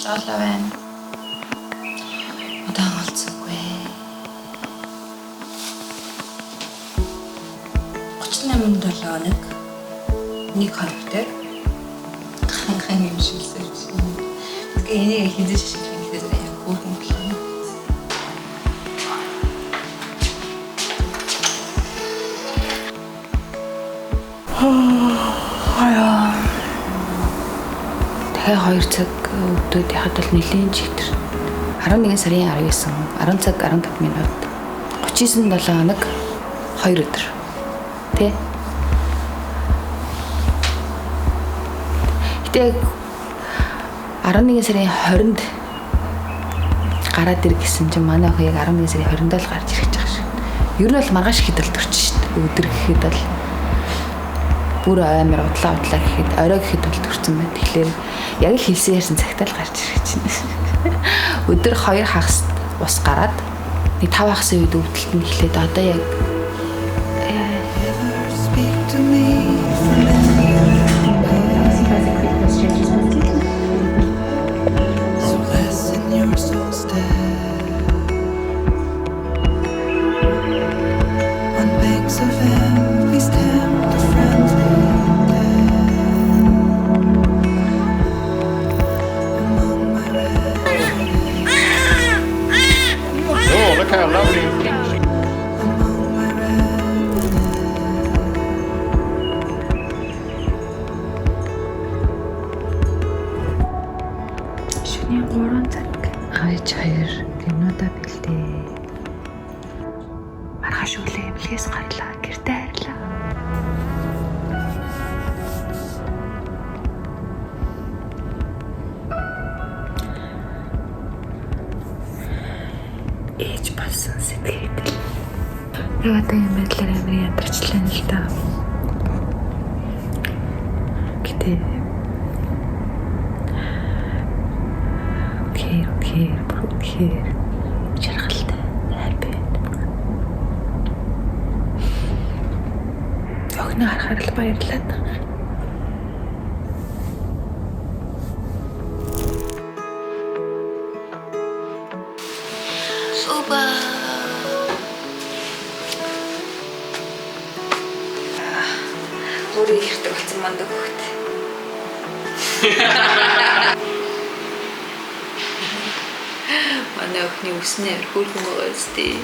Жаалаа байна. Удаан олцсонгүй. 38-71 нэг хоногтой хан юм шилсэж байна. Тэгээ энийг хизэж шишгэх гэдэг яг хөөрхөн план. Тэгээ 2 цаг өдөөд яхад бол нэлийн чигтэр 11 сарын 19 10 цаг 15 минут 39-7 хоног 2 өдөр тэ Гэтэ 11 сарын 20-нд гараад ир гэсэн чинь манай охин яг 11 сарын 20-нд л гарч ирэх гэж байгаа шиг. Ер нь бол маргааш ихэд бол төрчих шүү дээ. Өдөр гэхэд бол бүр амар удлаа гэхэд орой гэхэд бол төрсөн байна. Тэгэхээр яг л хэлсэн ярьсан цагтаа л гарч ирэх чинь. Өдөр 2 хагас ус гараад нэг 5 хагасын үед өвдөлт нь эхлээд одоо яг маргааш өглөө эмнэлгээс гарлаа, гэртээ хайрлаа. Ээж болсон сэтгэл. Яг одоо юм байдлаар амар ядарчлаа л да. Гэтэ окей. Жаргалтай хайп. Охин харахаар л баярлаад. Суба. Өөрөө ихтэй болсон мандаа хөхт. Манай охины үснээр хөөрхөн байгаа зү.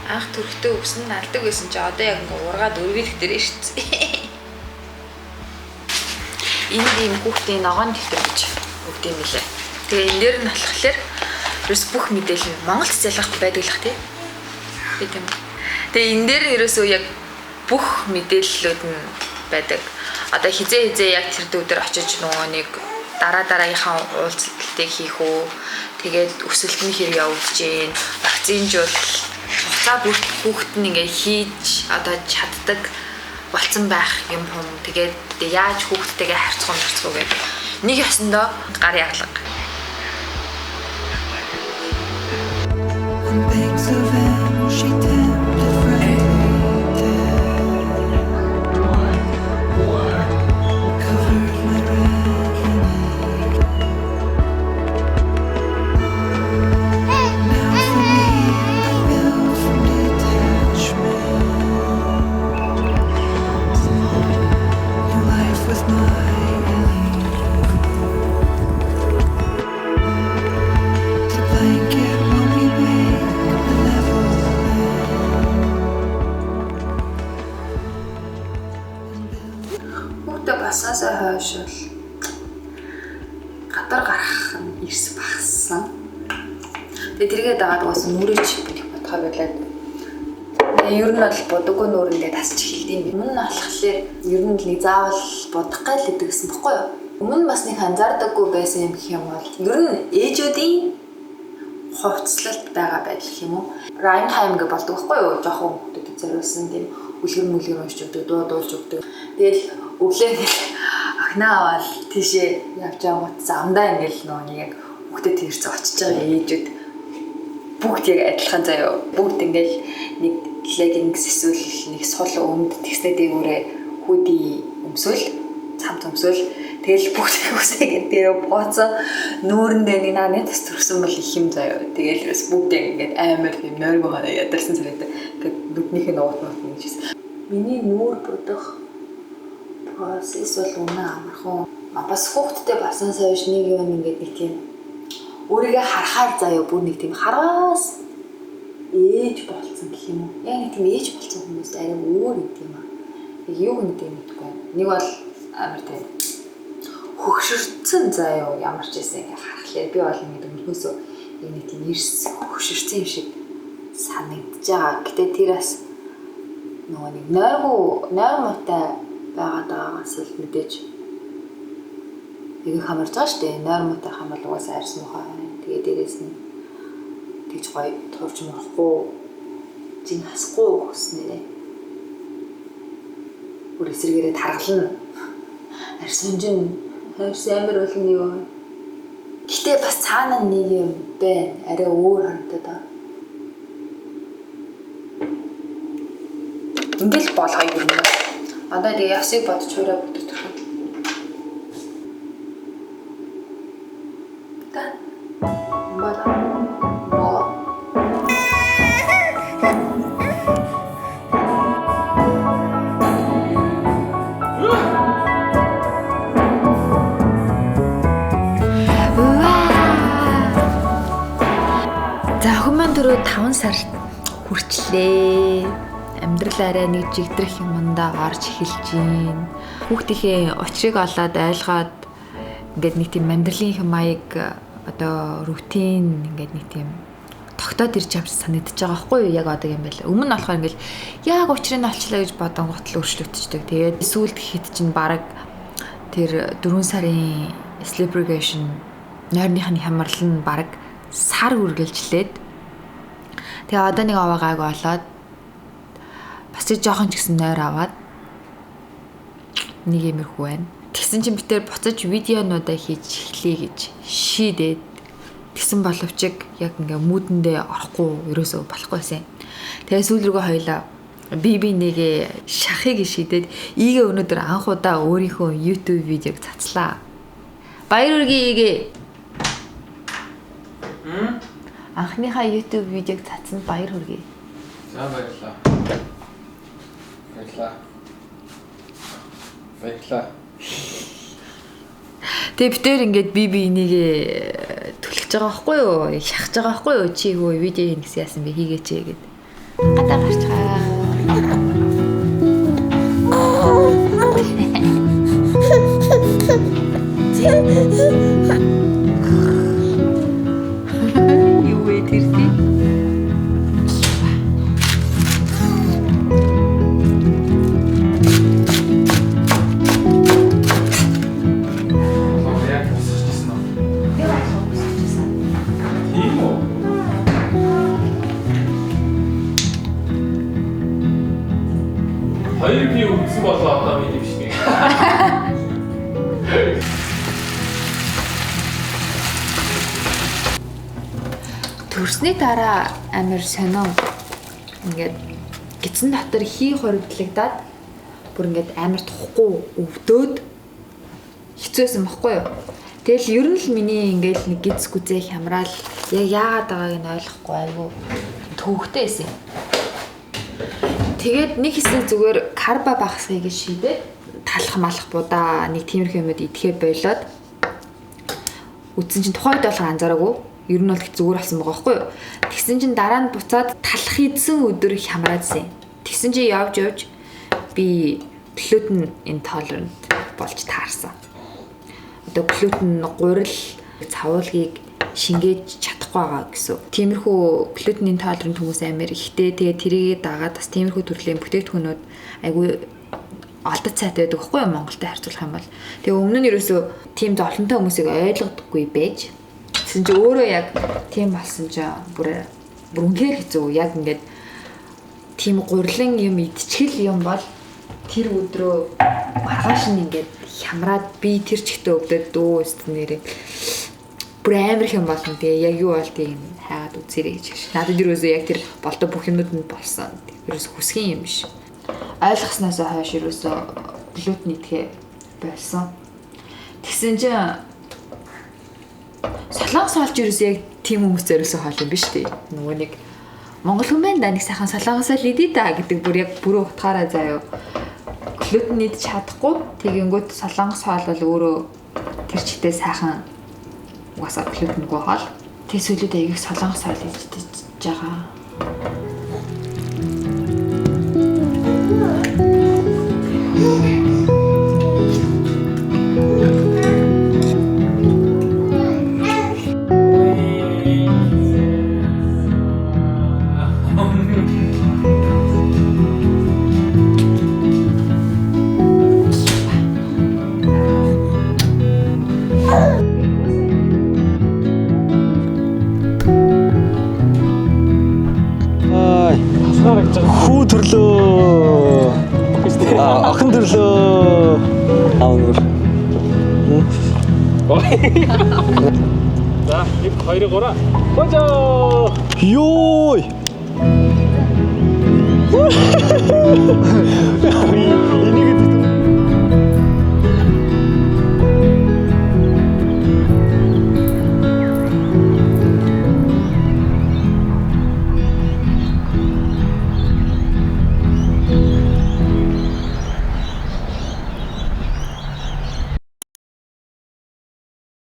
Анх төрхтөө үс нь алдаг байсан чи одоо яг ингээ ургаад өргөдөх дээрээ шүү дээ. Энд ийм хүүхдийн ногоон дэвтэр гэж өгд юм билээ. Тэгээ энэ дээр нь болохоор ерөөс бүх мэдээлэл Монголд залгах байдаг л тий. Тийм. Тэгээ энэ дээр ерөөсөө яг бүх мэдээллүүд нь байдаг. Одоо хизээ яг тэр өдөр очиж нөгөө нэг дараагийнхаа уулзалтыг хийх үү. Тэгээд өсөлт нь хэрэг явагдаж гин. Вакцинжуул хугацаа бүрт хүүхэд нь ингээ хийж одоо чаддаг болцсон байх юм хүм. Тэгээд яаж хүүхдтэйгээ харьцах вэ гэдэг. Нэг ясандаа гар яглага. Басаасаа хойш гадар гарах нь ирс багассан. Тэгээ тэргээ дагаад уус нүрээч бих бодхоо байлаа. Тэгээ ер нь бол бодоггүй нүрэндээ тасч эхэлдэм. Өмнө нь болохоор ер нь нэг заавал бодох гал гэдэг гэсэн бохгүй юу? Өмнө бас нэг анзаардаггүй байсан юм гэх юм бол ер нь ээжүүдийн хувцлалт байгаа байдал гэх юм уу? Райнхайм гэж болдог байхгүй юу? Жохон хүмүүсд зориулсан тийм үлгэр уншиж өгдөг, дуулж өгдөг. Тэгэл өглөө охиноо аваад тийшээ явж байгаа гот замдаа ингээл нөгөө яг хүүхдэд тэрч очиж байгаа ээжүүд бүгд яг адилхан заяа. Бүгд ингээл нэг леггинс эсвэл нэг сул өмд тэгснэ дээгүүрээ хүүдий өмсөөл цамц өмсөөл Тэгэл бүгд үсээ гэдэг бооцоо нүүрэндээ нэг наад тест төрсөн бол их юм заяа. Тэгэл бас бүгд ингээд амар юм нойргоо ханаа ядарсан зэрэг ингээд нүднийх нь уутнууд ингэж хэлсэн. Миний нүүр бодох процесс бол үнэ амархан. Бас хүүхдтэй басан саяж нэг юм ингээд нэг тийм өөрийгөө харахаар заяа бүр нэг тийм хараас ээж болцсон гэх юм уу. Яг нэг тийм ээж болцсон хүмүүс арай өөр юм аа. Юу нэг юм гэдэггүй. Нэг бол амар тийм хөгшөрцөн заяа ямар ч байсан ингээ харахлаа би бол ингэ өнгөөсөө нэг тийм ирс хөгшөрцөн юм шиг санагдаж байгаа. Гэтэ тэр бас нөгөө нэг нойрмуутай байгаагаас л мэдээж нэг хамарч байгаа шүү дээ. Нойрмуутай хамал угаасаа арьс мухаа. Тэгээ дээрээс нь тэгж гоё туурч морохгүй зин хасахгүй хүснээрээ бүр эсрэгээрээ таргална. Арьс хонжин арьс амар болно юу. Гэтэ бас цаана нэг юм байна. Арай өөр харагдаад байгаа. Ингээл болгоё юм. Одоо тэгээ ясыг бодож хуурай бүтэх. Та бала түрүү 5 сар хүрчлээ. Амьдрал арай нэг жигдрэх юмдаа орж эхэлж байна. Хүүхдийнхээ учрыг олоод ойлгоод ингээд нэг тийм амьдралын хэмаыг одоо рутин ингээд нэг тийм тогтоод ирж авч санагдаж байгаа байхгүй юу? Яг одоо юм байл. Өмнө нь болохоор ингээд яг учрыг олчлаа гэж бодон готл өөрчлөгдчихдөг. Тэгээд сүүлд гэхэд чинь баг тэр 4 сарын sleepregation нойрныхны хямрал нь баг сар үргэлжлээд тэгээ одоо нэг аваагааг болоод бас ч жоохон ч гэсэн нойр аваад нэг юмэрхүү байна. Тэгсэн чинь битээр буцаж видеонуудаа хийж эхлэе гэж шийдээд тэгсэн боловч яг ингээ муудэндээ орохгүй ерөөсөө болохгүйсэн. Тэгээ сүүл рүүгээ хоёлаа би нэгэ шахыг шийдээд ийгээ өнөөдөр анх удаа өөрийнхөө YouTube видеог цацлаа. Баяр хүргэе ийгээ. Анхныхаа YouTube видеог цацсан баяр хүргэе. За баярлалаа. Баярлалаа. Тэгээ битээр ингээд би энийгээ түлхэж байгаа байхгүй юу? Шахаж байгаа байхгүй юу? Чи хөө видео хийх гэсэн яасан бэ? Хийгээч гэгээд. Гадаа гарч байгаа. Юу вэ тэрти? Хоёр би үтсэн болоо одоо миний биш нэг. Төрсний дараа амар сонин ингээд гидсэн дотор хий хоригдлагдаад бүр ингээд амар тухгүй өвдөөд хэцүүсэн баггүй юу. Тэгэл ер нь л миний ингээд нэг гидс гүзээ хямраал яг яагаад байгааг нь ойлгохгүй айгу төвөгтэй байсан. Тэгээд нэг хэсэг зүгээр карба багсгая гэж шийдээд талах малах будаа нэг тиймэрхүү юмуд идэхээ болоод үтсэн чинь тухайд бол анзаараагүй. Ер нь бол их зүгээр болсон байгаа байхгүй юу. Тэгсэн чинь дараа нь буцаад талах идсэн өдөр хямраадсэн. Тэгсэн чинь явж би глютен intolerant болж таарсан. Одоо глютен гурил цавуулгийг шингээж чадахгүй байгаа гэсэн. Тиймэрхүү глютен intolerant хүмүүс амар ихтэй. Тэгээ тэрийгээ дагаад бас тиймэрхүү төрлийн бүтээгдэхүүнүүд айгүй алдад сайтай байдаг байхгүй юу Монголтой харьцуулах юм бол. Тэгээ өмнө нь ерөөсөө тийм золонтой хүмүүсийг ойлгодоггүй байж тэгсэн чи өөрөө яг тийм болсон ч бүр үнхээр хэцүү. Яг ингээд тийм гурилан юм идчихэл юм бол тэр өдрөө маргааш нь ингээд хямраад би тэр чигтээ өвдөд дөө өстнэрээ бүр амар юм болно. Тэгээ яг юу бол тийм хайгаад үзэрэй гэж. Надад ерөөсөө яг тэр болдоо бүх юмуд нь болсон. Ерөөсөө хүсгийн юм биш. Ойлгосноос хойш ерөөсөө глютен идэхээ болсон. Тэгсэн чинь солонгос хоолч ерөөс яг тийм хүмүүс зориулсан хоол юм биш үү? Нөгөө нэг Монгол хүн байна да нэг сайхан солонгосоо л идэе да гэдэг бүр яг бүрөө утгаараа заяа. Глютен идэж чадахгүй тэгэнгүүт солонгос хоол бол өөрөө тэр чигтээ сайхан угаасаа глютенгүй хоол. Тэг сүлээд аяг солонгос хоол идэж байгаа. Хүү төрлөө. Охин төрлөө. Аавнөр. За, 1 2 3. Божоо. Ёй.